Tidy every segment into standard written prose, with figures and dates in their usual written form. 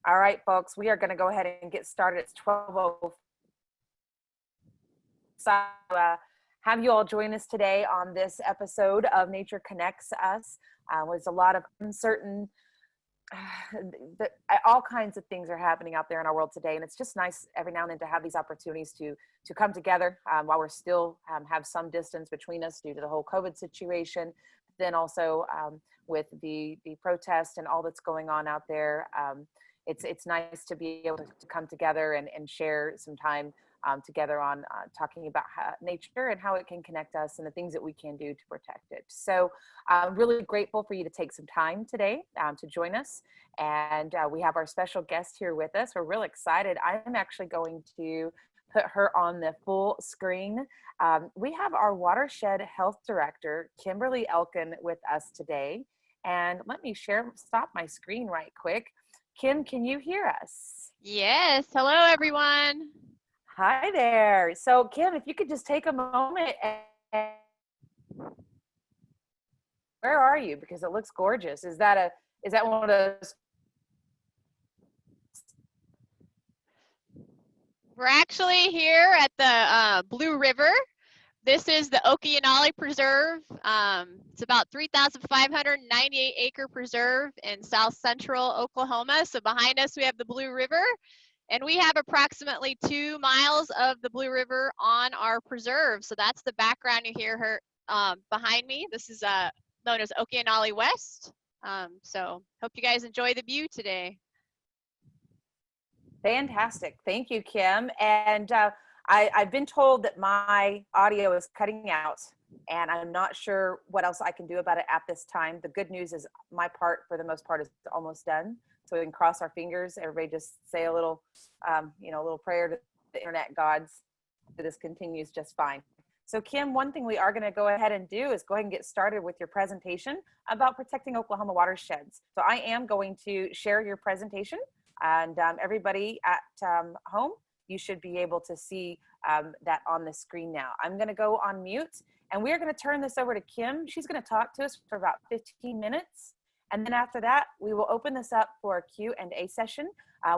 All right, folks, we are going to go ahead and get started. It's 12:05. Have you all join us today on this episode of Nature Connects Us. There's a lot of uncertain, all kinds of things are happening out there in our world today, and it's just nice every now and then to have these opportunities to come together while we're still have some distance between us due to the whole COVID situation. Then also with the protest and all that's going on out there, it's nice to be able to come together and share some time together on talking about nature and how it can connect us and the things that we can do to protect it. So I'm really grateful for you to take some time today to join us. And we have our special guest here with us. We're really excited. I'm actually going to put her on the full screen. We have our Watershed Health Director, Kimberly Elkin, with us today. And let me stop my screen right quick. Kim, can you hear us? Yes. Hello, everyone. Hi there. So Kim, if you could just take a moment and where are you? Because it looks gorgeous. Is that one of those? We're actually here at the Blue River. This is the Okeanali Preserve. It's about 3,598 acre preserve in south central Oklahoma. So behind us we have the Blue River, and we have approximately 2 miles of the Blue River on our preserve. So that's the background you hear her behind me. This is known as Okeanali West. So hope you guys enjoy the view today. Fantastic. Thank you, Kim. And I've been told that my audio is cutting out, and I'm not sure what else I can do about it at this time. The good news is my part, for the most part, is almost done. So we can cross our fingers. Everybody just say a little, a little prayer to the internet gods that this continues just fine. So Kim, one thing we are going to go ahead and do is go ahead and get started with your presentation about protecting Oklahoma watersheds. So I am going to share your presentation, and everybody at home, you should be able to see that on the screen now. I'm going to go on mute, and we're going to turn this over to Kim. She's going to talk to us for about 15 minutes. And then after that, we will open this up for a Q&A session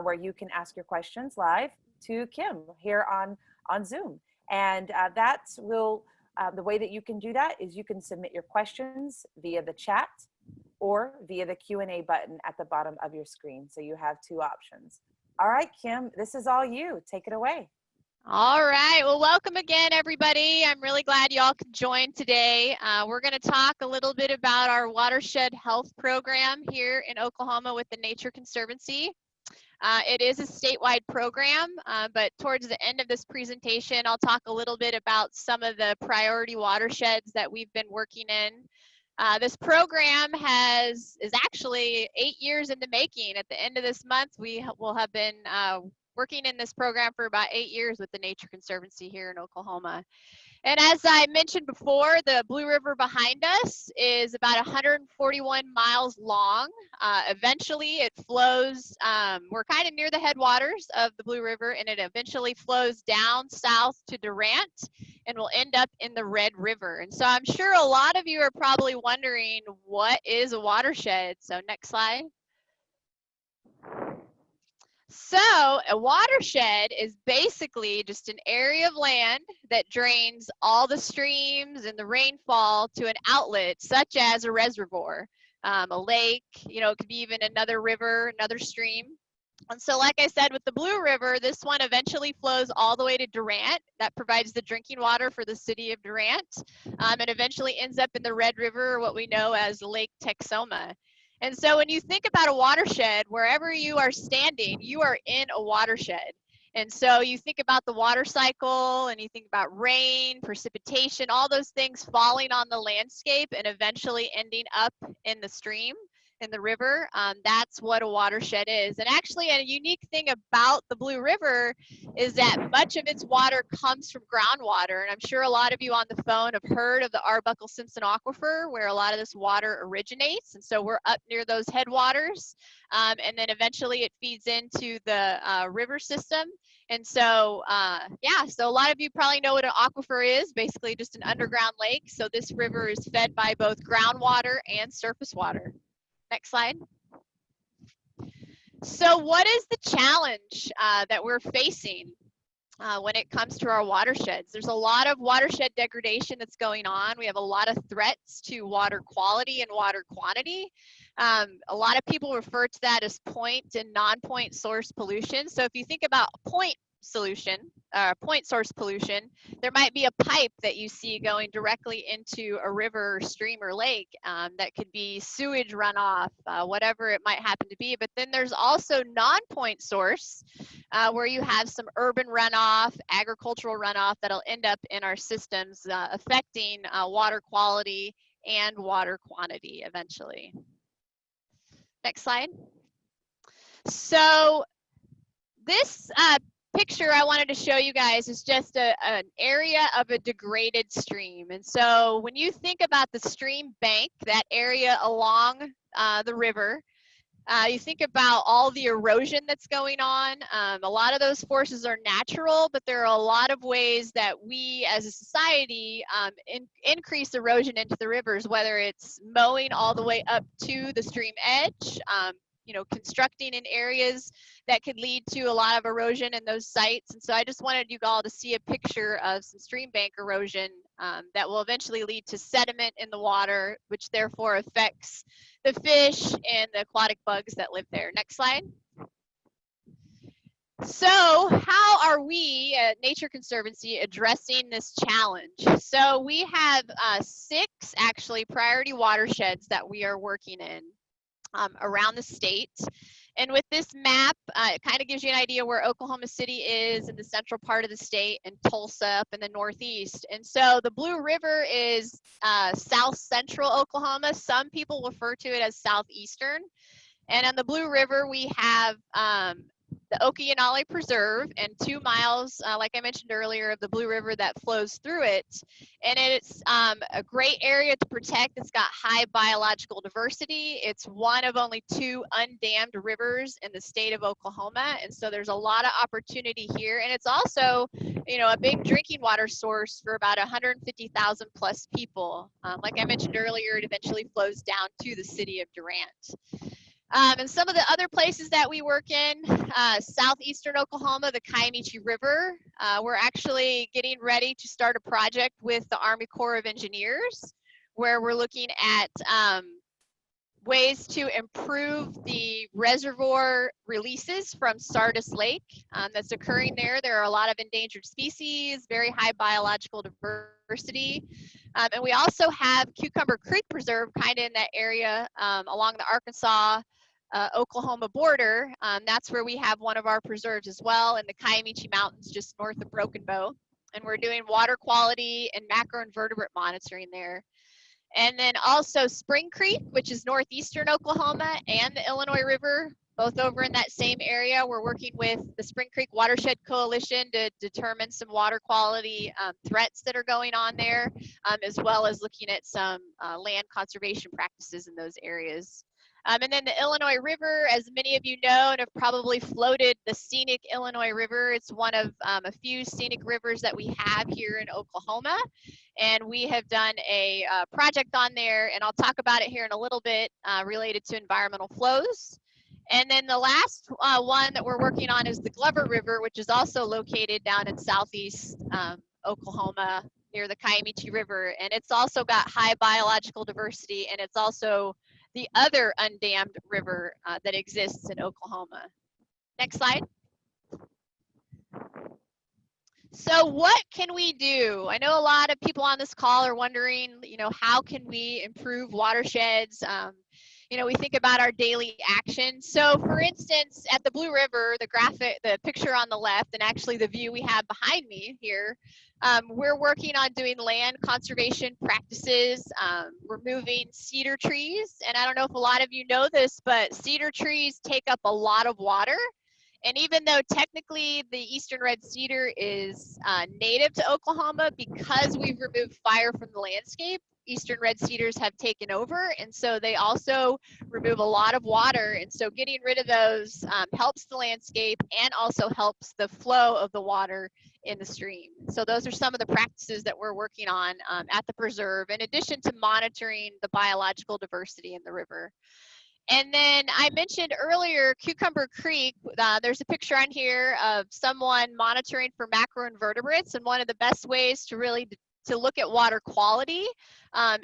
where you can ask your questions live to Kim here on Zoom. And the way that you can do that is you can submit your questions via the chat or via the Q&A button at the bottom of your screen. So you have two options. All right, Kim, this is all you. Take it away. All right. Well, welcome again, everybody. I'm really glad you all could join today. We're going to talk a little bit about our Watershed Health Program here in Oklahoma with the Nature Conservancy. It is a statewide program, but towards the end of this presentation, I'll talk a little bit about some of the priority watersheds that we've been working in. This program is actually 8 years in the making. At the end of this month, we will have been working in this program for about 8 years with the Nature Conservancy here in Oklahoma. And as I mentioned before, the Blue River behind us is about 141 miles long. Eventually it flows, we're kind of near the headwaters of the Blue River, and it eventually flows down south to Durant and will end up in the Red River. And so I'm sure a lot of you are probably wondering, what is a watershed? So next slide. So a watershed is basically just an area of land that drains all the streams and the rainfall to an outlet, such as a reservoir, a lake, it could be even another river, another stream. And so like I said, with the Blue River, this one eventually flows all the way to Durant. That provides the drinking water for the city of Durant, and eventually ends up in the Red River, or what we know as Lake Texoma. And so when you think about a watershed, wherever you are standing, you are in a watershed. And so you think about the water cycle, and you think about rain, precipitation, all those things falling on the landscape and eventually ending up in the stream, in the river. That's what a watershed is. And actually a unique thing about the Blue River is that much of its water comes from groundwater. And I'm sure a lot of you on the phone have heard of the Arbuckle-Simpson Aquifer, where a lot of this water originates. And so we're up near those headwaters. And then eventually it feeds into the river system. And so, so a lot of you probably know what an aquifer is, basically just an underground lake. So this river is fed by both groundwater and surface water. Next slide. So what is the challenge that we're facing when it comes to our watersheds? There's a lot of watershed degradation that's going on. We have a lot of threats to water quality and water quantity. A lot of people refer to that as point and non-point source pollution. So if you think about point source pollution, there might be a pipe that you see going directly into a river, stream, or lake that could be sewage runoff, whatever it might happen to be. But then there's also non-point source where you have some urban runoff, agricultural runoff that'll end up in our systems affecting water quality and water quantity eventually. Next slide. So this picture I wanted to show you guys is just an area of a degraded stream. And so when you think about the stream bank, that area along the river, you think about all the erosion that's going on. A lot of those forces are natural, but there are a lot of ways that we as a society increase erosion into the rivers, whether it's mowing all the way up to the stream edge, you know, constructing in areas that could lead to a lot of erosion in those sites. And so I just wanted you all to see a picture of some stream bank erosion that will eventually lead to sediment in the water, which therefore affects the fish and the aquatic bugs that live there. Next slide. So how are we at Nature Conservancy addressing this challenge? So we have 6 actually priority watersheds that we are working in around the state. And with this map, it kind of gives you an idea where Oklahoma City is in the central part of the state and Tulsa up in the northeast. And so the Blue River is south central Oklahoma. Some people refer to it as southeastern. And on the Blue River, we have the Okeanali Preserve and 2 miles, like I mentioned earlier, of the Blue River that flows through it. And it's a great area to protect. It's got high biological diversity. It's one of only 2 undammed rivers in the state of Oklahoma. And so there's a lot of opportunity here. And it's also, you know, a big drinking water source for about 150,000 plus people. Like I mentioned earlier, it eventually flows down to the city of Durant. And some of the other places that we work in, southeastern Oklahoma, the Kiamichi River, we're actually getting ready to start a project with the Army Corps of Engineers, where we're looking at ways to improve the reservoir releases from Sardis Lake that's occurring there. There are a lot of endangered species, very high biological diversity. And we also have Cucumber Creek Preserve kind of in that area along the Arkansas Oklahoma border. That's where we have one of our preserves as well in the Kiamichi Mountains just north of Broken Bow. And we're doing water quality and macroinvertebrate monitoring there. And then also Spring Creek, which is northeastern Oklahoma, and the Illinois River, both over in that same area. We're working with the Spring Creek Watershed Coalition to determine some water quality threats that are going on there, as well as looking at some land conservation practices in those areas. And then the Illinois River, as many of you know and have probably floated the scenic Illinois River. It's one of a few scenic rivers that we have here in Oklahoma. And we have done a project on there, and I'll talk about it here in a little bit related to environmental flows. And then the last one that we're working on is the Glover River, which is also located down in southeast Oklahoma near the Kiamichi River. And it's also got high biological diversity, and it's also the other undammed river that exists in Oklahoma. Next slide. So what can we do? I know a lot of people on this call are wondering, you know, how can we improve watersheds? You know, we think about our daily action. So for instance, at the Blue River, the picture on the left, and actually the view we have behind me here, we're working on doing land conservation practices, removing cedar trees. And I don't know if a lot of you know this, but cedar trees take up a lot of water. And even though technically the eastern red cedar is native to Oklahoma, because we've removed fire from the landscape, eastern red cedars have taken over, and so they also remove a lot of water. And so getting rid of those helps the landscape and also helps the flow of the water in the stream. So those are some of the practices that we're working on at the preserve, in addition to monitoring the biological diversity in the river. And then I mentioned earlier Cucumber Creek. There's a picture on here of someone monitoring for macroinvertebrates, and one of the best ways to really to look at water quality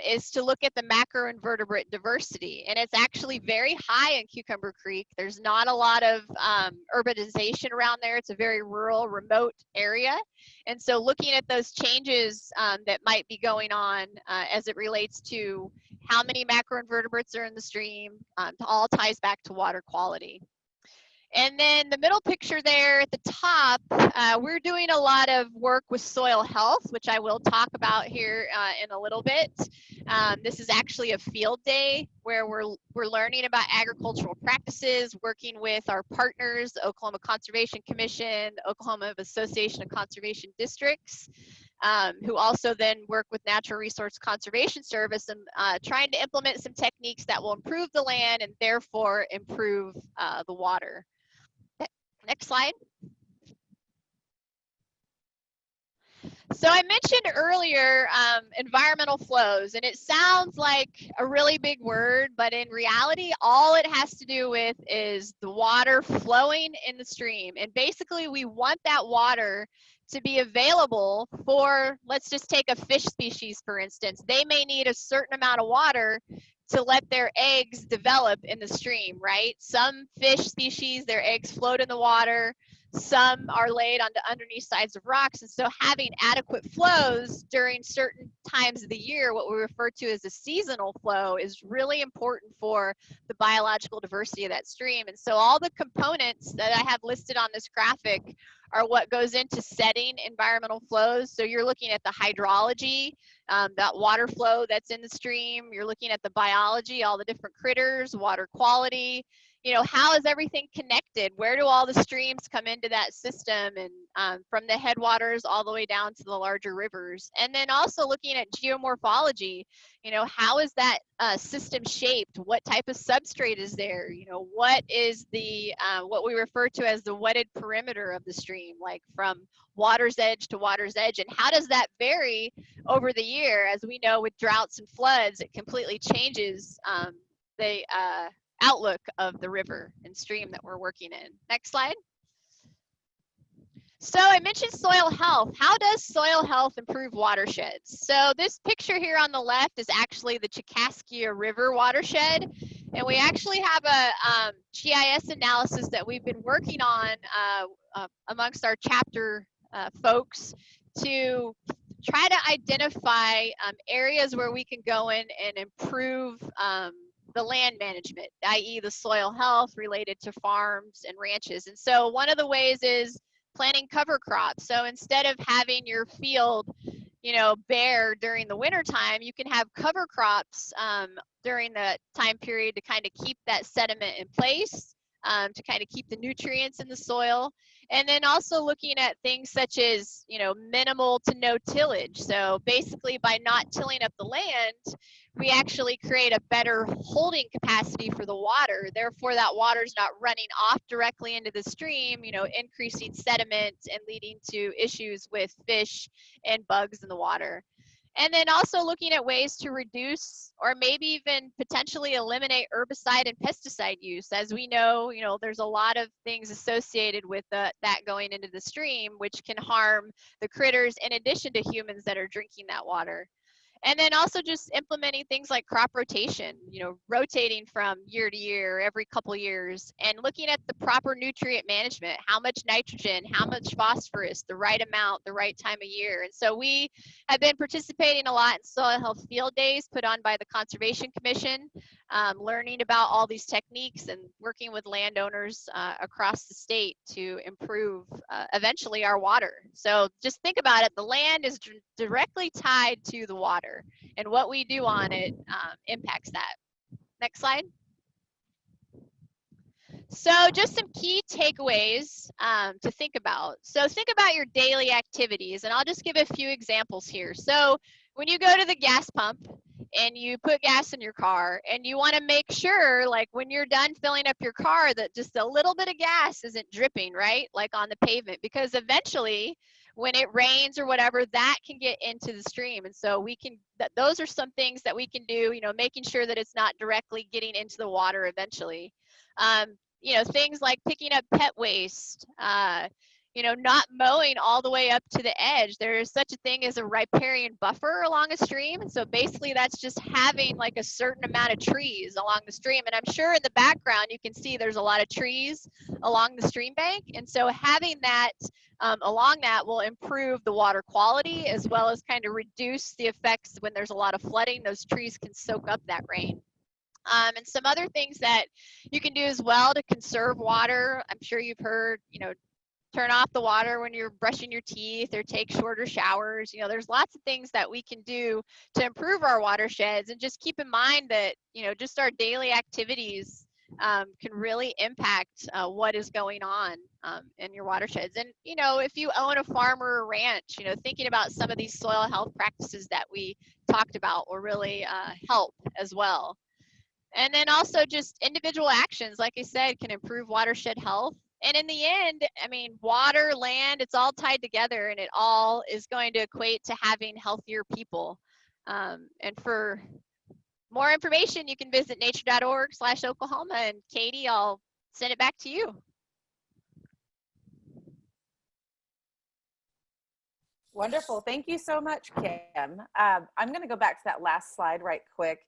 is to look at the macroinvertebrate diversity. And it's actually very high in Cucumber Creek. There's not a lot of urbanization around there. It's a very rural, remote area. And so looking at those changes that might be going on as it relates to how many macroinvertebrates are in the stream, all ties back to water quality. And then the middle picture there at the top, we're doing a lot of work with soil health, which I will talk about here in a little bit. This is actually a field day where we're learning about agricultural practices, working with our partners, the Oklahoma Conservation Commission, the Oklahoma Association of Conservation Districts, who also then work with Natural Resource Conservation Service and trying to implement some techniques that will improve the land and therefore improve the water. Next slide. So I mentioned earlier environmental flows, and it sounds like a really big word, but in reality, all it has to do with is the water flowing in the stream. And basically, we want that water to be available for, let's just take a fish species, for instance. They may need a certain amount of water to let their eggs develop in the stream, right? Some fish species, their eggs float in the water. Some are laid on the underneath sides of rocks. And so having adequate flows during certain times of the year, what we refer to as a seasonal flow, is really important for the biological diversity of that stream. And so all the components that I have listed on this graphic are what goes into setting environmental flows. So you're looking at the hydrology, that water flow that's in the stream. You're looking at the biology, all the different critters, water quality. You know, how is everything connected? Where do all the streams come into that system, and from the headwaters all the way down to the larger rivers? And then also looking at geomorphology, you know, how is that system shaped? What type of substrate is there? You know, what is the, what we refer to as the wetted perimeter of the stream, like from water's edge to water's edge, and how does that vary over the year? As we know, with droughts and floods, it completely changes the outlook of the river and stream that we're working in. Next slide. So I mentioned soil health. How does soil health improve watersheds? So this picture here on the left is actually the Chicaskia River watershed. And we actually have a GIS analysis that we've been working on amongst our chapter folks to try to identify areas where we can go in and improve the land management, i.e. the soil health related to farms and ranches. And so one of the ways is planting cover crops. So instead of having your field, you know, bare during the winter time, you can have cover crops during the time period to kind of keep that sediment in place, to kind of keep the nutrients in the soil. And then also looking at things such as, you know, minimal to no tillage. So basically by not tilling up the land, we actually create a better holding capacity for the water. Therefore, that water is not running off directly into the stream, you know, increasing sediment and leading to issues with fish and bugs in the water. And then also looking at ways to reduce or maybe even potentially eliminate herbicide and pesticide use. As we know, you know, there's a lot of things associated with that going into the stream, which can harm the critters in addition to humans that are drinking that water. And then also just implementing things like crop rotation, you know, rotating from year to year, every couple years, and looking at the proper nutrient management, how much nitrogen, how much phosphorus, the right amount, the right time of year. And so we have been participating a lot in soil health field days put on by the Conservation Commission, learning about all these techniques and working with landowners across the state to improve eventually our water. So just think about it, the land is directly tied to the water, and what we do on it impacts that. Next slide. So just some key takeaways to think about. So think about your daily activities, and I'll just give a few examples here. So when you go to the gas pump and you put gas in your car, and you want to make sure, like when you're done filling up your car, that just a little bit of gas isn't dripping, right? Like on the pavement, because eventually when it rains or whatever, that can get into the stream. And so we can, those are some things that we can do, you know, making sure that it's not directly getting into the water eventually. You know, things like picking up pet waste, you know, not mowing all the way up to the edge. There is such a thing as a riparian buffer along a stream. And so basically that's just having like a certain amount of trees along the stream. And I'm sure in the background you can see there's a lot of trees along the stream bank. And so having that along that will improve the water quality, as well as kind of reduce the effects when there's a lot of flooding. Those trees can soak up that rain. And some other things that you can do as well to conserve water. I'm sure you've heard, you know, turn off the water when you're brushing your teeth or take shorter showers. You know, there's lots of things that we can do to improve our watersheds, and just keep in mind that, you know, just our daily activities can really impact what is going on in your watersheds. And, you know, if you own a farm or a ranch, you know, thinking about some of these soil health practices that we talked about will really help as well. And then also just individual actions, like I said, can improve watershed health. And in the end, I mean, water, land, it's all tied together, and it all is going to equate to having healthier people. And for more information, you can visit nature.org/Oklahoma. And Katie, I'll send it back to you. Wonderful. Thank you so much, Kim. I'm going to go back to that last slide right quick,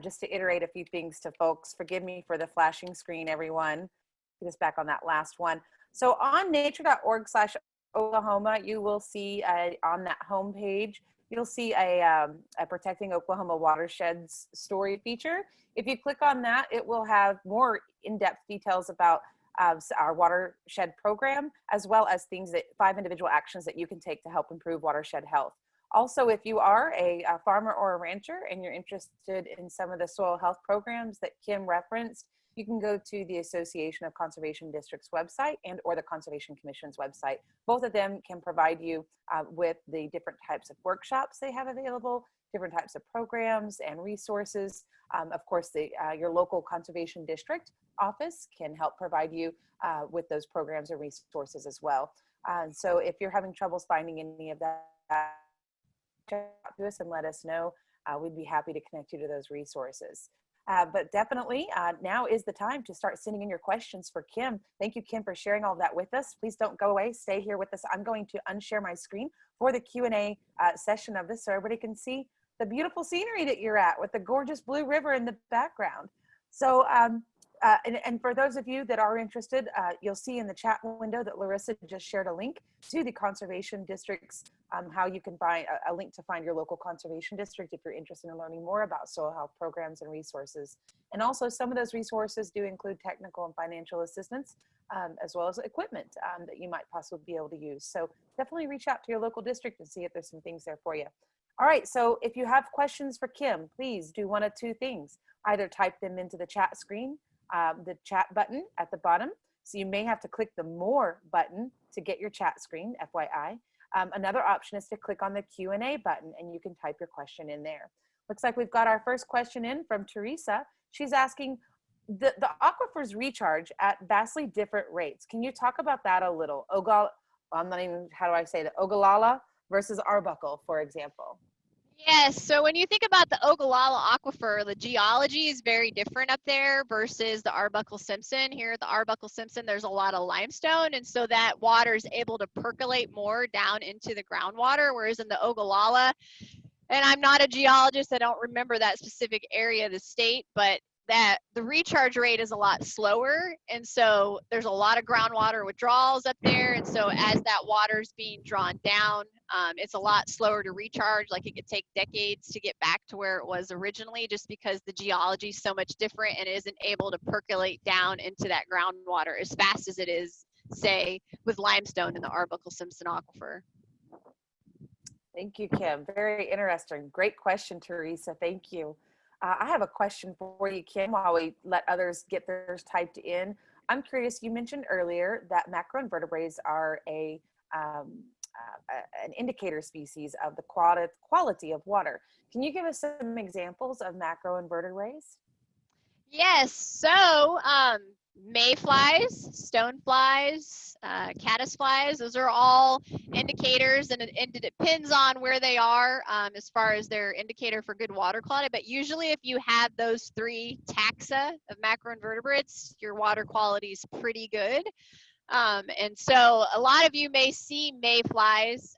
just to iterate a few things to folks. Forgive me for the flashing screen, everyone. Get us back on that last one. So on nature.org/Oklahoma, you will see on that homepage, you'll see a Protecting Oklahoma Watersheds story feature. If you click on that, it will have more in-depth details about our watershed program, as well as 5 individual actions that you can take to help improve watershed health. Also, if you are a farmer or a rancher and you're interested in some of the soil health programs that Kim referenced, you can go to the Association of Conservation Districts website and or the Conservation Commission's website. Both of them can provide you with the different types of workshops they have available, different types of programs and resources. Of course, your local conservation district office can help provide you with those programs and resources as well. So if you're having troubles finding any of that, reach out to us and let us know. We'd be happy to connect you to those resources. But definitely now is the time to start sending in your questions for Kim. Thank you, Kim, for sharing all of that with us. Please don't go away. Stay here with us. I'm going to unshare my screen for the Q&A session of this so everybody can see the beautiful scenery that you're at with the gorgeous blue river in the background. So, and for those of you that are interested, you'll see in the chat window that Larissa just shared a link to the conservation districts, how you can find a link to find your local conservation district if you're interested in learning more about soil health programs and resources. And also some of those resources do include technical and financial assistance, as well as equipment that you might possibly be able to use. So definitely reach out to your local district and see if there's some things there for you. All right, so if you have questions for Kim, please do one of two things. Either type them into the chat screen, the chat button at the bottom. So you may have to click the more button to get your chat screen, FYI. Another option is to click on the Q&A button and you can type your question in there. Looks like we've got our first question in from Teresa. She's asking, the aquifers recharge at vastly different rates. Can you talk about that a little? I'm not even, how do I say that? Ogallala versus Arbuckle, for example. Yes, so when you think about the Ogallala Aquifer, the geology is very different up there versus the Arbuckle-Simpson. Here at the Arbuckle-Simpson, there's a lot of limestone, and so that water is able to percolate more down into the groundwater, whereas in the Ogallala, and I'm not a geologist, I don't remember that specific area of the state, but that the recharge rate is a lot slower, and so there's a lot of groundwater withdrawals up there, and so as that water is being drawn down, it's a lot slower to recharge. Like, it could take decades to get back to where it was originally, just because the geology is so much different and it isn't able to percolate down into that groundwater as fast as it is, say, with limestone in the Arbuckle-Simpson Aquifer. Thank you, Kim. Very interesting. Great question, Teresa. Thank you. I have a question for you, Kim, while we let others get theirs typed in. I'm curious, you mentioned earlier that macroinvertebrates are an indicator species of the quality of water. Can you give us some examples of macroinvertebrates? Yes, so mayflies, stoneflies, caddisflies. Those are all indicators, and it depends on where they are as far as their indicator for good water quality. But usually if you have those 3 taxa of macroinvertebrates, your water quality is pretty good. And so a lot of you may see mayflies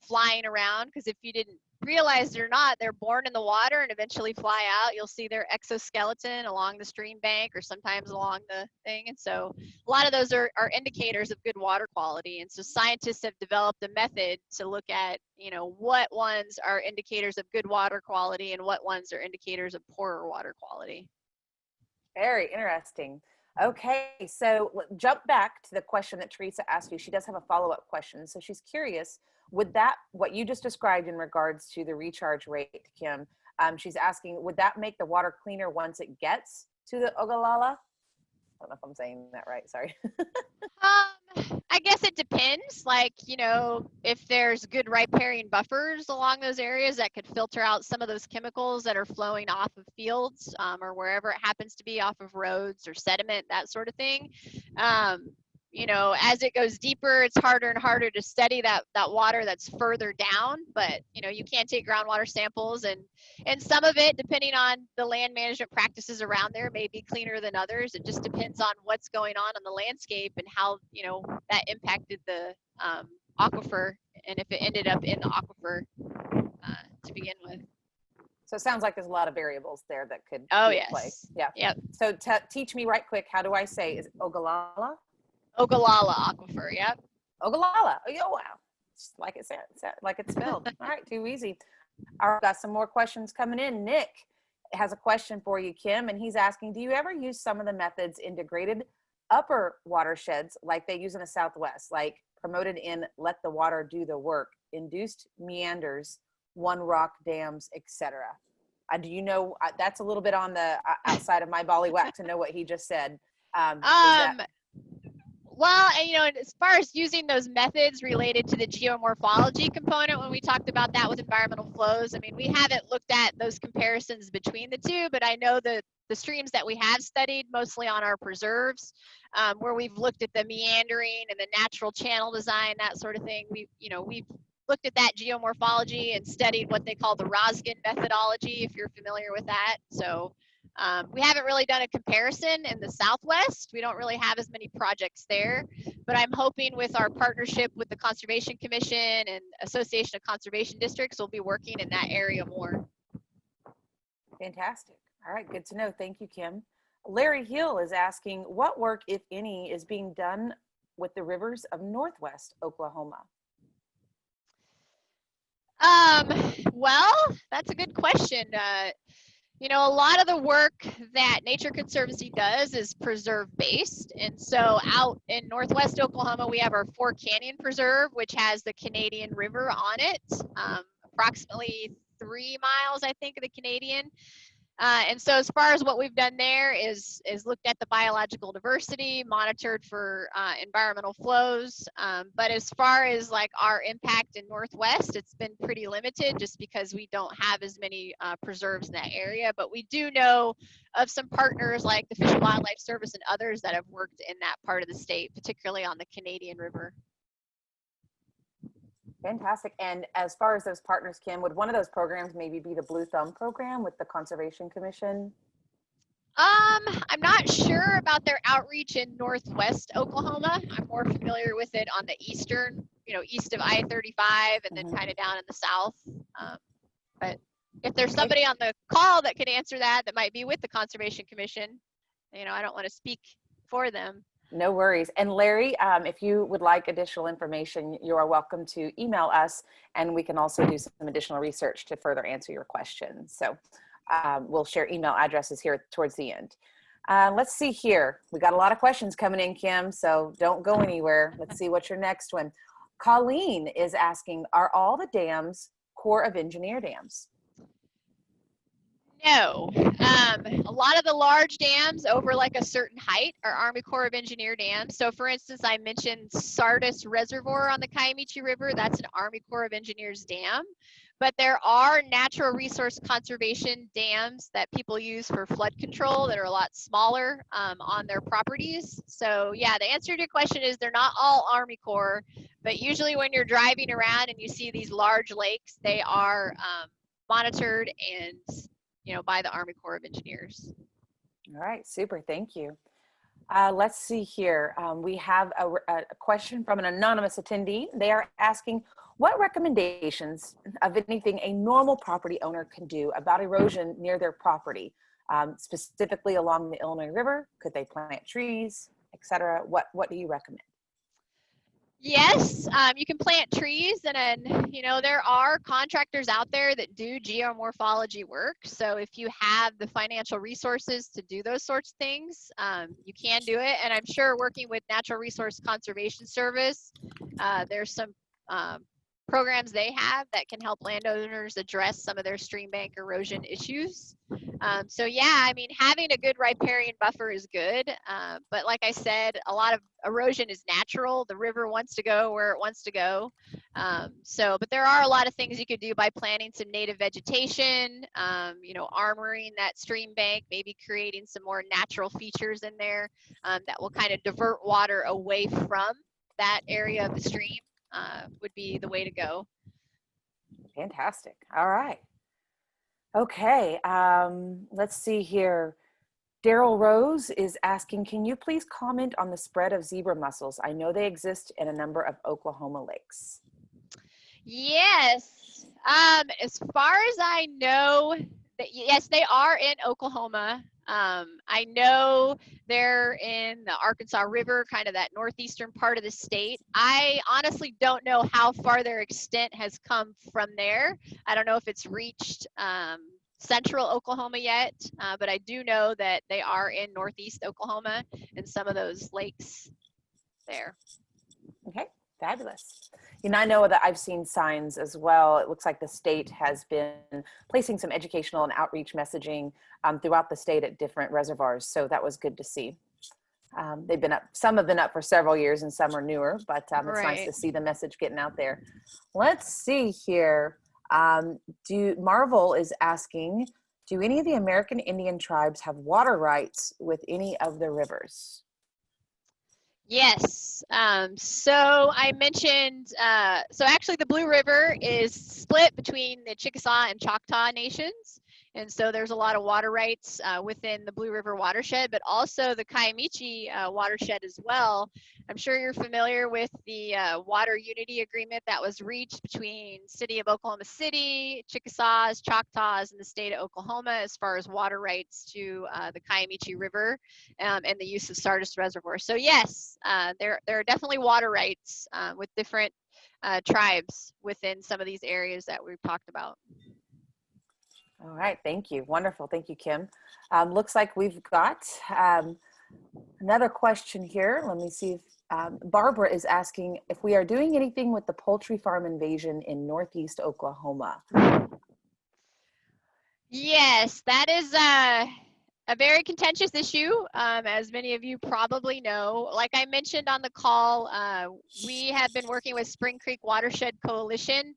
flying around, because if you didn't realize it or not, they're born in the water and eventually fly out. You'll see their exoskeleton along the stream bank or sometimes along the thing. And so a lot of those are indicators of good water quality. And so scientists have developed a method to look at, you know, what ones are indicators of good water quality and what ones are indicators of poorer water quality. Very interesting. Okay, so jump back to the question that Teresa asked you. She does have a follow-up question. So she's curious, would that, what you just described in regards to the recharge rate, Kim, she's asking, would that make the water cleaner once it gets to the Ogallala? I don't know if I'm saying that right, sorry. I guess it depends. Like, you know, if there's good riparian buffers along those areas that could filter out some of those chemicals that are flowing off of fields or wherever it happens to be, off of roads or sediment, that sort of thing. You know, as it goes deeper, it's harder and harder to study that water that's further down. But, you know, you can take groundwater samples, and some of it, depending on the land management practices around there, may be cleaner than others. It just depends on what's going on the landscape and how, you know, that impacted the aquifer, and if it ended up in the aquifer to begin with. So it sounds like there's a lot of variables there that could be at play. Yes. Yeah. Yep. So teach me right quick, how do I say, is it Ogallala? Ogallala aquifer, yep. Ogallala. Oh, wow. Just like it said, like it's spelled. All right, too easy. All right, got some more questions coming in. Nick has a question for you, Kim, and he's asking, do you ever use some of the methods in degraded upper watersheds like they use in the Southwest, like promoted in let the water do the work, induced meanders, one rock dams, etc.? Do you know, that's a little bit on the outside of my ballywhack to know what he just said. Well, and, you know, as far as using those methods related to the geomorphology component, when we talked about that with environmental flows, I mean, we haven't looked at those comparisons between the two, but I know that the streams that we have studied, mostly on our preserves, where we've looked at the meandering and the natural channel design, that sort of thing, we've looked at that geomorphology and studied what they call the Roskin methodology, if you're familiar with that. So we haven't really done a comparison in the Southwest. We don't really have as many projects there, but I'm hoping with our partnership with the Conservation Commission and Association of Conservation Districts, we'll be working in that area more. Fantastic. All right, good to know. Thank you, Kim. Larry Hill is asking, what work, if any, is being done with the rivers of Northwest Oklahoma? Well, that's a good question. You know, a lot of the work that Nature Conservancy does is preserve based. And so out in Northwest Oklahoma, we have our Fork Canyon Preserve, which has the Canadian River on it, approximately 3 miles, I think, of the Canadian. And so as far as what we've done there is looked at the biological diversity, monitored for environmental flows. But as far as like our impact in Northwest, it's been pretty limited just because we don't have as many preserves in that area. But we do know of some partners like the Fish and Wildlife Service and others that have worked in that part of the state, particularly on the Canadian River. Fantastic. And as far as those partners, Kim, would one of those programs maybe be the Blue Thumb program with the Conservation Commission? I'm not sure about their outreach in Northwest Oklahoma. I'm more familiar with it on the eastern, east of I-35 and then kind of down in the south. But if there's somebody on the call that could answer that might be with the Conservation Commission, I don't want to speak for them. No worries. And Larry, if you would like additional information, you are welcome to email us, and we can also do some additional research to further answer your questions. So we'll share email addresses here towards the end. Let's see here. We got a lot of questions coming in, Kim, so don't go anywhere. Let's see what's your next one. Colleen is asking, are all the dams Corps of Engineer dams? No. A lot of the large dams over like a certain height are Army Corps of Engineer dams. So for instance, I mentioned Sardis Reservoir on the Kiamichi River. That's an Army Corps of Engineers dam. but there are natural resource conservation dams that people use for flood control that are a lot smaller on their properties. So yeah, the answer to your question is they're not all Army Corps, but usually when you're driving around and you see these large lakes, they are monitored and, you know, by the Army Corps of Engineers. All right, super, thank you. Let's see here. We have a question from an anonymous attendee. They are asking, what recommendations of anything a normal property owner can do about erosion near their property, specifically along the Illinois River? Could they plant trees, etc.? What do you recommend? Yes, you can plant trees, and then, you know, there are contractors out there that do geomorphology work. So if you have the financial resources to do those sorts of things, you can do it. And I'm sure working with Natural Resource Conservation Service, there's some programs they have that can help landowners address some of their stream bank erosion issues. So yeah, I mean, having a good riparian buffer is good, but like I said, a lot of erosion is natural. The river wants to go where it wants to go. But there are a lot of things you could do by planting some native vegetation, you know, armoring that stream bank, maybe creating some more natural features in there that will kind of divert water away from that area of the stream. Would be the way to go. Fantastic. All right. Okay. Let's see here. Daryl Rose is asking, can you please comment on the spread of zebra mussels? I know they exist in a number of Oklahoma lakes. Yes. As far as I know, yes, they are in Oklahoma. I know they're in the Arkansas River, kind of that northeastern part of the state. I honestly don't know how far their extent has come from there. I don't know if it's reached central Oklahoma yet, but I do know that they are in northeast Oklahoma and some of those lakes there. Okay, fabulous. And I know that I've seen signs as well. It looks like the state has been placing some educational and outreach messaging throughout the state at different reservoirs. So that was good to see. They've been up, some have been up for several years and some are newer, but it's nice to see the message getting out there. Let's see here. Marvel is asking, do any of the American Indian tribes have water rights with any of the rivers? Yes. So I mentioned, so actually the Blue River is split between the Chickasaw and Choctaw nations. And so there's a lot of water rights within the Blue River watershed, but also the Kiamichi watershed as well. I'm sure you're familiar with the water unity agreement that was reached between City of Oklahoma City, Chickasaws, Choctaws, and the state of Oklahoma as far as water rights to the Kiamichi River and the use of Sardis Reservoir. So yes, there are definitely water rights with different tribes within some of these areas that we've talked about. All right, thank you. Wonderful. Thank you, Kim. Looks like we've got another question here. Let me see if Barbara is asking if we are doing anything with the poultry farm invasion in Northeast Oklahoma. Yes, that is a very contentious issue, as many of you probably know. Like I mentioned on the call, we have been working with Spring Creek Watershed Coalition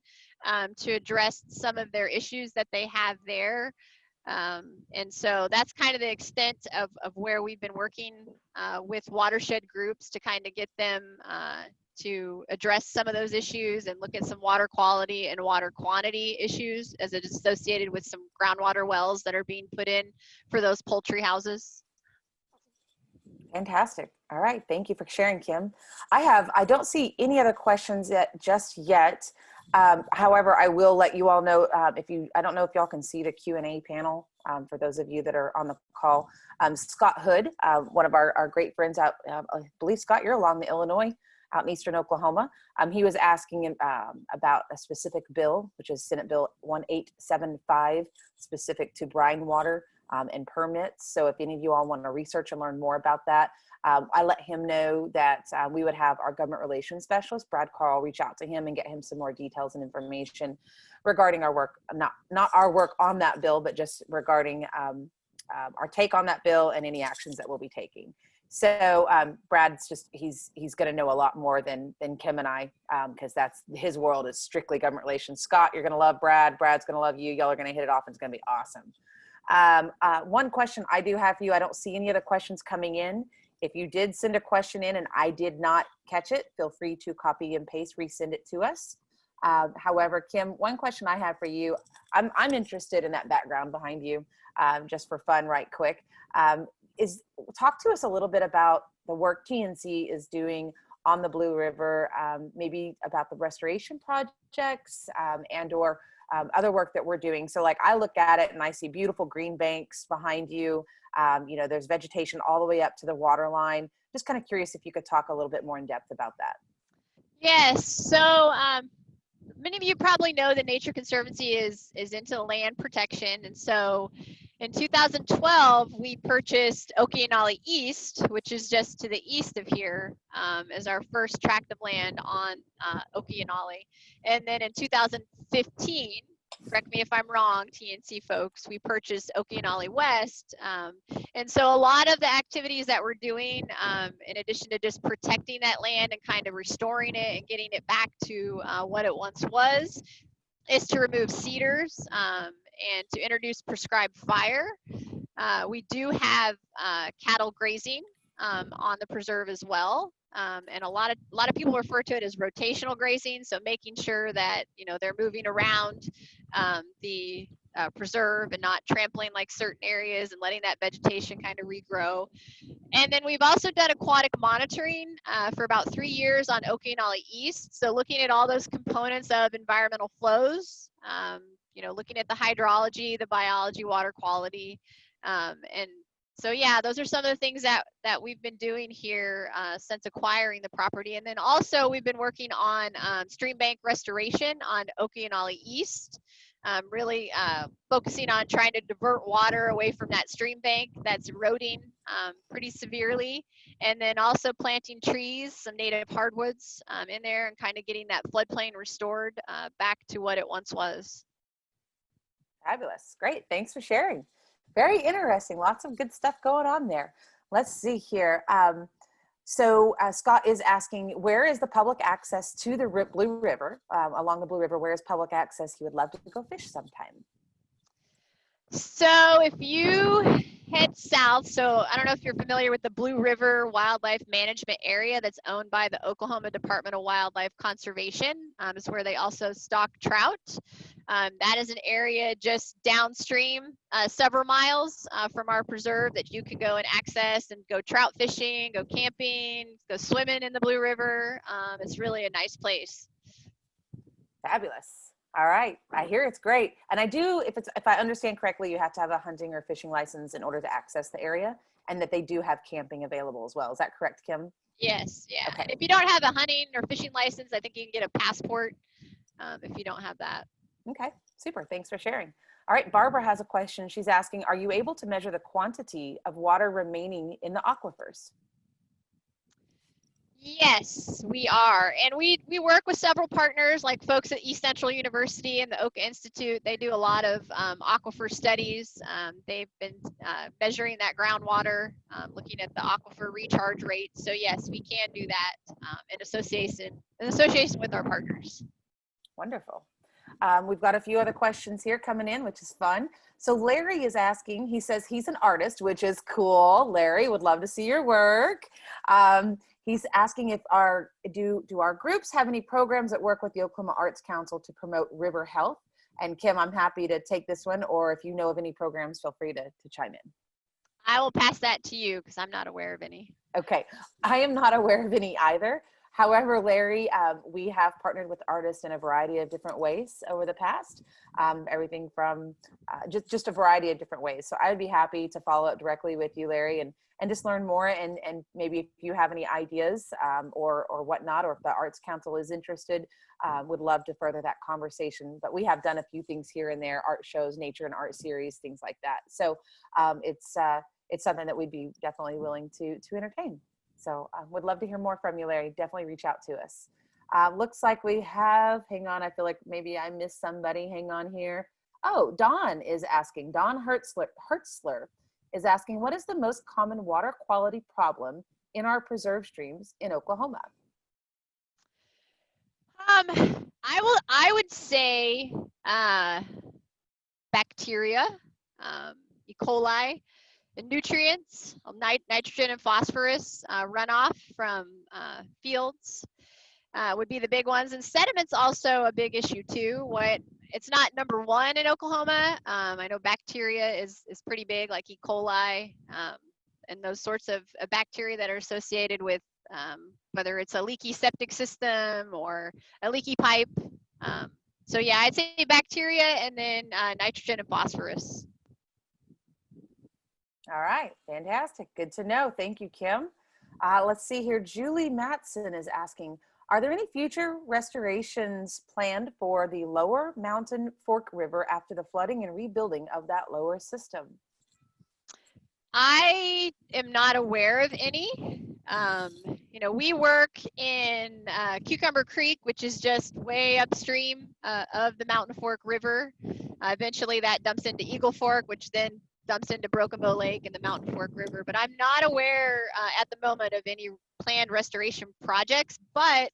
to address some of their issues that they have there. And so that's kind of the extent of where we've been working with watershed groups to kind of get them to address some of those issues and look at some water quality and water quantity issues as it is associated with some groundwater wells that are being put in for those poultry houses. Fantastic. All right. Thank you for sharing, Kim. I don't see any other questions just yet. However, I will let you all know I don't know if y'all can see the Q&A panel for those of you that are on the call. Scott Hood, one of our great friends out, I believe, Scott, you're along the Illinois, out in eastern Oklahoma. He was asking about a specific bill, which is Senate Bill 1875, specific to brine water and permits. So if any of you all want to research and learn more about that, I let him know that we would have our government relations specialist, Brad Carl, reach out to him and get him some more details and information regarding our work, not our work on that bill, but just regarding our take on that bill and any actions that we'll be taking. So Brad's he's going to know a lot more than Kim and I, because that's his world is strictly government relations. Scott, you're going to love Brad. Brad's going to love you. Y'all are going to hit it off, and it's going to be awesome. One question I do have for you, I don't see any other questions coming in. If you did send a question in and I did not catch it, feel free to copy and paste, resend it to us. However, Kim, one question I have for you, I'm interested in that background behind you, just for fun, right quick. Talk to us a little bit about the work TNC is doing on the Blue River, maybe about the restoration projects and or other work that we're doing. So like I look at it and I see beautiful green banks behind you. You know, there's vegetation all the way up to the water line. Just kind of curious if you could talk a little bit more in depth about that. Yes. So many of you probably know that Nature Conservancy is into land protection. And so in 2012, we purchased Okeanali East, which is just to the east of here, as our first tract of land on Okeanali. And then in 2015, correct me if I'm wrong, TNC folks, we purchased Okeanali West. And so a lot of the activities that we're doing, in addition to just protecting that land and kind of restoring it and getting it back to what it once was, is to remove cedars and to introduce prescribed fire. We do have cattle grazing on the preserve as well. And a lot of people refer to it as rotational grazing. So making sure that, you know, they're moving around the preserve and not trampling like certain areas and letting that vegetation kind of regrow. And then we've also done aquatic monitoring for about 3 years on Okeanali East. So looking at all those components of environmental flows, you know, looking at the hydrology, the biology, water quality. And so, yeah, those are some of the things that we've been doing here since acquiring the property. And then also we've been working on stream bank restoration on Okeanali East, really focusing on trying to divert water away from that stream bank that's eroding pretty severely. And then also planting trees, some native hardwoods in there, and kind of getting that floodplain restored back to what it once was. Fabulous. Great. Thanks for sharing. Very interesting. Lots of good stuff going on there. Let's see here. So Scott is asking, where is the public access to the Blue River? Along the Blue River, where is public access? He would love to go fish sometime. So if you head south, so I don't know if you're familiar with the Blue River Wildlife Management Area that's owned by the Oklahoma Department of Wildlife Conservation. Is where they also stock trout. That is an area just downstream, several miles from our preserve that you can go and access and go trout fishing, go camping, go swimming in the Blue River. It's really a nice place. Fabulous. All right. I hear it's great. And I do, if I understand correctly, you have to have a hunting or fishing license in order to access the area, and that they do have camping available as well. Is that correct, Kim? Yes. Yeah. Okay. And if you don't have a hunting or fishing license, I think you can get a passport if you don't have that. Okay. Super. Thanks for sharing. All right. Barbara has a question. She's asking, are you able to measure the quantity of water remaining in the aquifers? Yes, we are. And we work with several partners, like folks at East Central University and the Oka Institute. They do a lot of aquifer studies. They've been measuring that groundwater, looking at the aquifer recharge rate. So yes, we can do that in association with our partners. Wonderful. We've got a few other questions here coming in, which is fun. So Larry is asking, he says he's an artist, which is cool. Larry, would love to see your work. He's asking if do our groups have any programs that work with the Oklahoma Arts Council to promote river health? And Kim, I'm happy to take this one, or if you know of any programs, feel free to chime in. I will pass that to you because I'm not aware of any. Okay, I am not aware of any either. However, Larry, we have partnered with artists in a variety of different ways over the past, everything from just a variety of different ways. So I would be happy to follow up directly with you, Larry, and just learn more, and maybe if you have any ideas or whatnot, or if the Arts Council is interested, would love to further that conversation. But we have done a few things here and there, art shows, nature and art series, things like that. So it's something that we'd be definitely willing to entertain. So would love to hear more from you, Larry. Definitely reach out to us. Looks like we have, hang on, I feel like maybe I missed somebody. Hang on here. Oh, Dawn is asking, Dawn Hertzler is asking, what is the most common water quality problem in our preserve streams in Oklahoma? I would say bacteria, E. coli, and nutrients, nitrogen and phosphorus runoff from fields would be the big ones. And sediment's also a big issue too. It's not number one in Oklahoma. I know bacteria is pretty big, like E. coli, and those sorts of bacteria that are associated with whether it's a leaky septic system or a leaky pipe. So yeah, I'd say bacteria and then nitrogen and phosphorus. All right, fantastic. Good to know. Thank you, Kim. Let's see here. Julie Matson is asking, are there any future restorations planned for the lower Mountain Fork River after the flooding and rebuilding of that lower system? I am not aware of any. We work in Cucumber Creek, which is just way upstream of the Mountain Fork River. Eventually that dumps into Eagle Fork, which then dumps into Broken Bow Lake and the Mountain Fork River. But I'm not aware at the moment of any planned restoration projects. But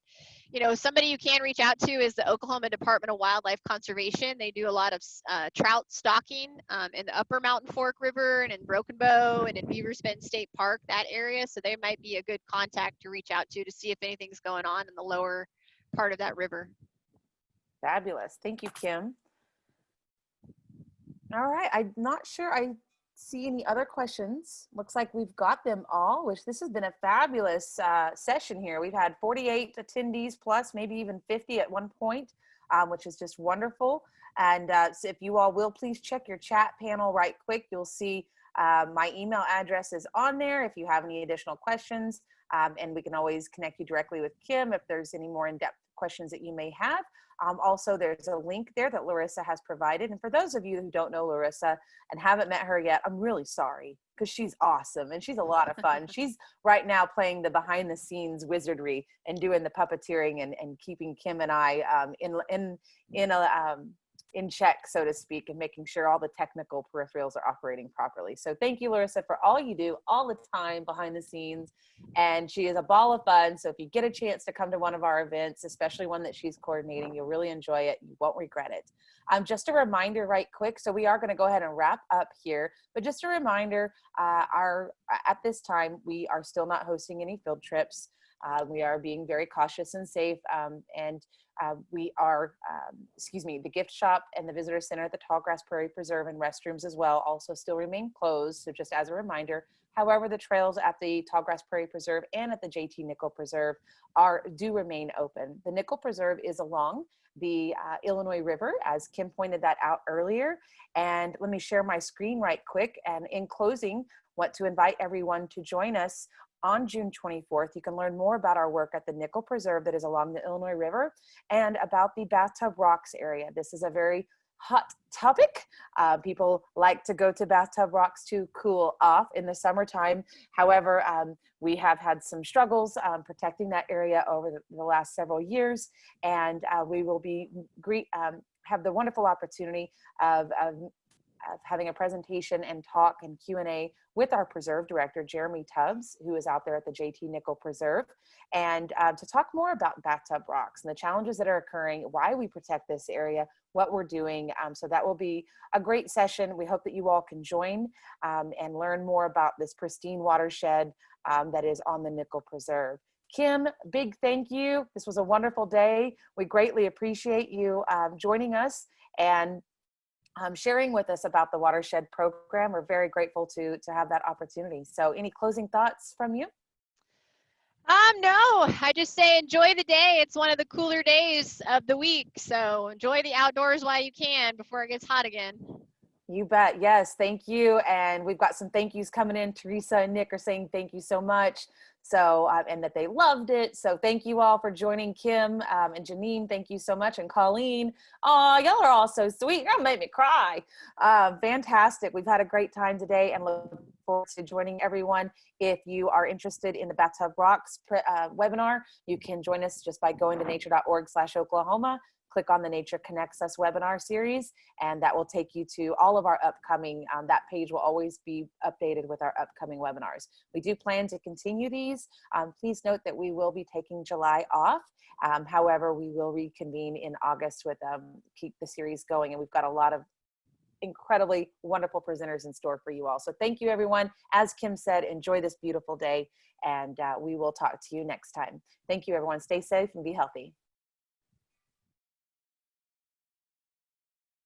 somebody you can reach out to is the Oklahoma Department of Wildlife Conservation. They do a lot of trout stocking in the upper Mountain Fork River and in Broken Bow and in Beaver Bend State Park, that area. So they might be a good contact to reach out to see if anything's going on in the lower part of that river. Fabulous. Thank you, Kim. All right. I'm not sure I see any other questions. Looks like we've got them all, which this has been a fabulous session here. We've had 48 attendees plus maybe even 50 at one point, which is just wonderful. And so if you all will please check your chat panel right quick, you'll see my email address is on there if you have any additional questions, and we can always connect you directly with Kim if there's any more in-depth questions that you may have. Also, there's a link there that Larissa has provided. And for those of you who don't know Larissa and haven't met her yet, I'm really sorry because she's awesome and she's a lot of fun. She's right now playing the behind the scenes wizardry and doing the puppeteering and keeping Kim and I in check, so to speak, and making sure all the technical peripherals are operating properly. So thank you, Larissa, for all you do all the time behind the scenes. And she is a ball of fun. So if you get a chance to come to one of our events, especially one that she's coordinating, you'll really enjoy it. You won't regret it. Just a reminder right quick. So we are going to go ahead and wrap up here, but just a reminder, at this time, we are still not hosting any field trips. We are being very cautious and safe, we are, the gift shop and the visitor center at the Tallgrass Prairie Preserve and restrooms as well also still remain closed. So just as a reminder, however, the trails at the Tallgrass Prairie Preserve and at the JT Nickel Preserve do remain open. The Nickel Preserve is along the Illinois River, as Kim pointed that out earlier. And let me share my screen right quick. And in closing, want to invite everyone to join us on June 24th. You can learn more about our work at the Nickel Preserve that is along the Illinois River and about the Bathtub Rocks area. This is a very hot topic. People like to go to Bathtub Rocks to cool off in the summertime. However, we have had some struggles protecting that area over the last several years, and we will be have the wonderful opportunity of having a presentation and talk and Q&A with our preserve director, Jeremy Tubbs, who is out there at the JT Nickel Preserve, and to talk more about Bathtub Rocks and the challenges that are occurring, why we protect this area, what we're doing. So that will be a great session. We hope that you all can join and learn more about this pristine watershed that is on the Nickel Preserve. Kim, big thank you. This was a wonderful day. We greatly appreciate you joining us and sharing with us about the Watershed program. We're very grateful to have that opportunity. So any closing thoughts from you? No, I just say enjoy the day. It's one of the cooler days of the week. So enjoy the outdoors while you can before it gets hot again. You bet. Yes. Thank you. And we've got some thank yous coming in. Teresa and Nick are saying thank you so much. So, and that they loved it. So thank you all for joining. Kim and Janine, thank you so much. And Colleen, oh, y'all are all so sweet. Y'all made me cry. Fantastic. We've had a great time today and look forward to joining everyone. If you are interested in the Bathtub Rocks webinar, you can join us just by going to nature.org/Oklahoma. click on the Nature Connects Us webinar series, and that will take you to all of our upcoming, that page will always be updated with our upcoming webinars. We do plan to continue these. Please note that we will be taking July off. However, we will reconvene in August with keep the series going, and we've got a lot of incredibly wonderful presenters in store for you all. So thank you, everyone. As Kim said, enjoy this beautiful day, and we will talk to you next time. Thank you, everyone. Stay safe and be healthy.